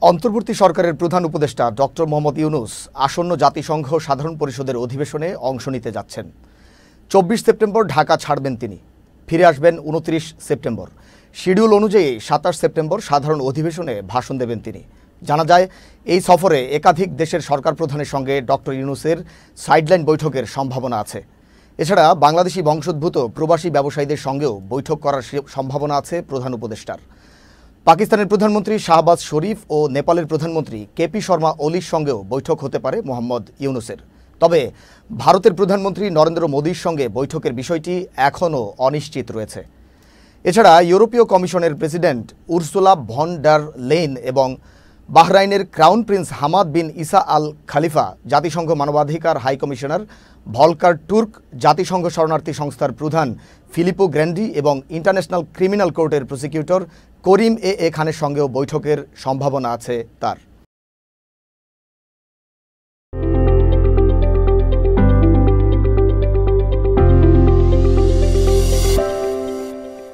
অন্তর্বর্তী সরকারের প্রধান উপদেষ্টা ডক্টর মোহাম্মদ ইউনূস আসন্ন জাতিসংঘ সাধারণ পরিষদের অধিবেশনে অংশ নিতে যাচ্ছেন। ২৪ সেপ্টেম্বর ঢাকা ছাড়বেন তিনি, ফিরে আসবেন ২৯ সেপ্টেম্বর। শিডিউল অনুযায়ী ২৭ সেপ্টেম্বর সাধারণ অধিবেশনে ভাষণ দেবেন তিনি। জানা যায়, এই সফরে একাধিক দেশের সরকার প্রধানের সঙ্গে ডক্টর ইউনূসের সাইডলাইন বৈঠকের সম্ভাবনা আছে। এছাড়া বাংলাদেশি বংশোদ্ভূত প্রবাসী ব্যবসায়ীদের সঙ্গেও বৈঠক করার সম্ভাবনা আছে প্রধান উপদেষ্টার। পাকিস্তানের প্রধানমন্ত্রী শাহবাজ শরীফ ও নেপালের প্রধানমন্ত্রী কেপি শর্মা ওলির সঙ্গেও বৈঠক হতে পারে মোহাম্মদ ইউনূসের। তবে ভারতের প্রধানমন্ত্রী নরেন্দ্র মোদির সঙ্গে বৈঠকের বিষয়টি এখনও অনিশ্চিত রয়েছে। এছাড়া ইউরোপীয় কমিশনের president Ursula von der Leyen এবং বাহরাইনের crown prince Hamad bin Isa Al Khalifa, জাতিসংঘ মানবাধিকার হাই কমিশনার ভলকার টুর্ক, জাতিসংঘ শরণার্থী সংস্থার প্রধান ফিলিপো গ্র্যান্ডি এবং ইন্টারন্যাশনাল ক্রিমিনাল কোর্টের প্রসিকিউটর করিম এ খানের সঙ্গেও বৈঠকের সম্ভাবনা আছে তার।